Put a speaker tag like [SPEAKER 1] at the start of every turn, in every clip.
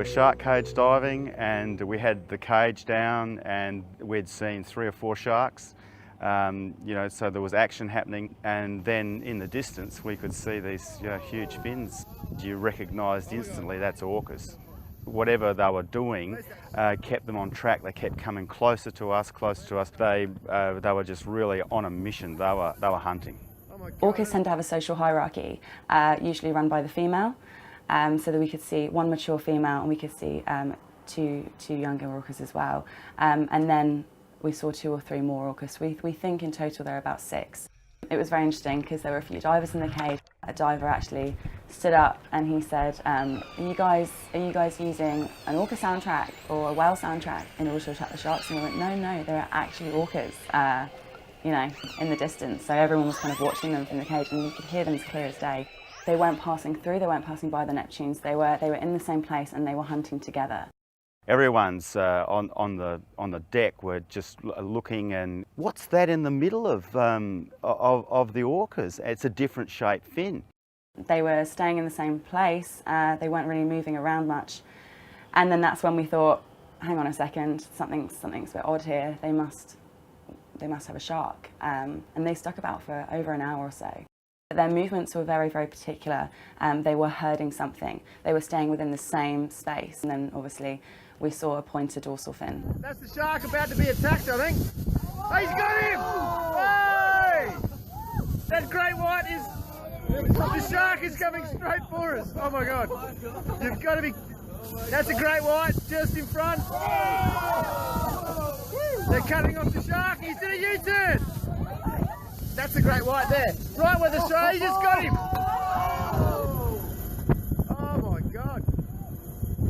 [SPEAKER 1] were shark cage diving, and we had the cage down, and we'd seen 3 or 4 sharks. So there was action happening, and then in the distance we could see these huge fins. You recognised instantly that's orcas. Whatever they were doing kept them on track. They kept coming closer to us. They were just really on a mission. They were hunting.
[SPEAKER 2] Orcas tend to have a social hierarchy, usually run by the female, so that we could see one mature female and we could see two younger orcas as well. And then we saw 2 or 3 more orcas. We think in total there are about 6. It was very interesting because there were a few divers in the cage. A diver actually stood up and he said, are you guys using an orca soundtrack or a whale soundtrack in order to attract the sharks? And we went, no, there are actually orcas, in the distance. So everyone was kind of watching them from the cage, and you could hear them as clear as day. They weren't passing through, they weren't passing by the Neptunes. They were in the same place and they were hunting together.
[SPEAKER 1] Everyone's on the deck were just looking, and what's that in the middle of the orcas? It's a different shaped fin.
[SPEAKER 2] They were staying in the same place. They weren't really moving around much, and then that's when we thought, hang on a second, something's a bit odd here. They must have a shark, and they stuck about for over an hour or so. Their movements were very, very particular. They were herding something. They were staying within the same space, and then obviously we saw a pointed dorsal fin.
[SPEAKER 3] That's the shark about to be attacked, I think. Oh, he's got him! Hey! That great white is... The shark is coming straight for us. Oh my God. You've got to be... That's a great white just in front. They're cutting off the shark. He's did a U-turn. That's a great white there. Right where the shark, he just got him. Oh my God.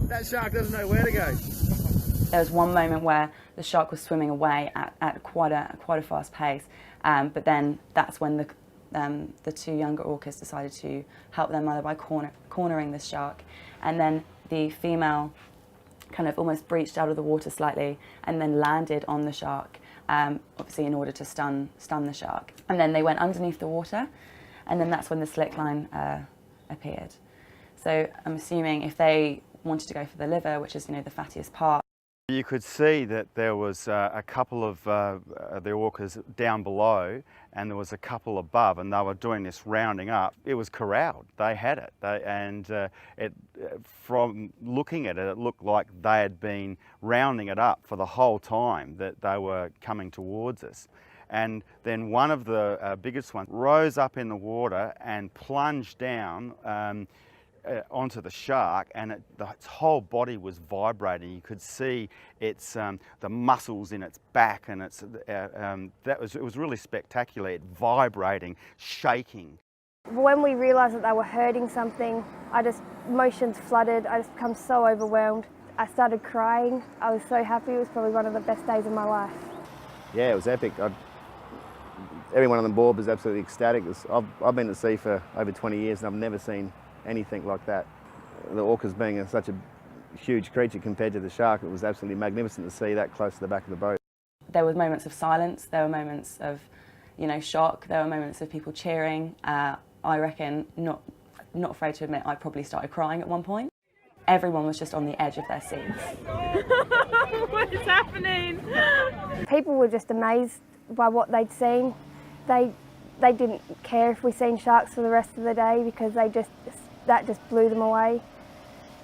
[SPEAKER 3] That shark doesn't know where to go.
[SPEAKER 2] There was one moment where the shark was swimming away at quite a fast pace, but then that's when the 2 younger orcas decided to help their mother by cornering this shark, and then the female kind of almost breached out of the water slightly and then landed on the shark, obviously in order to stun the shark. And then they went underneath the water, and then that's when the slick line appeared. So I'm assuming if they wanted to go for the liver, which is the fattiest part.
[SPEAKER 1] You could see that there was a couple of the orcas down below, and there was a couple above, and they were doing this rounding up. It was corralled. They had it. From looking at it, it looked like they had been rounding it up for the whole time that they were coming towards us. And then one of the biggest ones rose up in the water and plunged down onto the shark, and its whole body was vibrating. You could see its the muscles in its back, and it was really spectacular. It vibrating, shaking.
[SPEAKER 4] When we realised that they were hurting something, emotions flooded. I just become so overwhelmed. I started crying. I was so happy. It was probably one of the best days of my life.
[SPEAKER 5] Yeah, it was epic. Everyone on the board was absolutely ecstatic. I've been at sea for over 20 years and I've never seen anything like that. The orcas being such a huge creature compared to the shark, it was absolutely magnificent to see that close to the back of the boat.
[SPEAKER 2] There were moments of silence, there were moments of shock, there were moments of people cheering. I reckon, not afraid to admit, I probably started crying at one point. Everyone was just on the edge of their seats.
[SPEAKER 6] What is happening?
[SPEAKER 4] People were just amazed by what they'd seen. They didn't care if we seen sharks for the rest of the day because that just blew them away.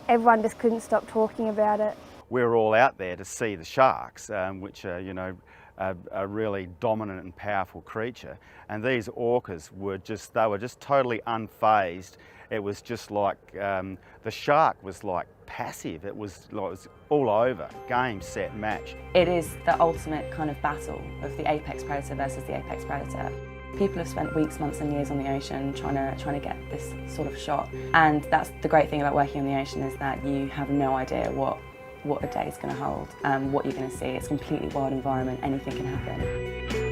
[SPEAKER 4] Everyone just couldn't stop talking about it.
[SPEAKER 1] We were all out there to see the sharks, which are, a really dominant and powerful creature. And these orcas were just totally unfazed. It was just like, the shark was like passive. It was all over, game, set, match.
[SPEAKER 2] It is the ultimate kind of battle of the apex predator versus the apex predator. People have spent weeks, months and years on the ocean trying to get this sort of shot. And that's the great thing about working on the ocean, is that you have no idea what the day is going to hold, what you're going to see. It's a completely wild environment, anything can happen.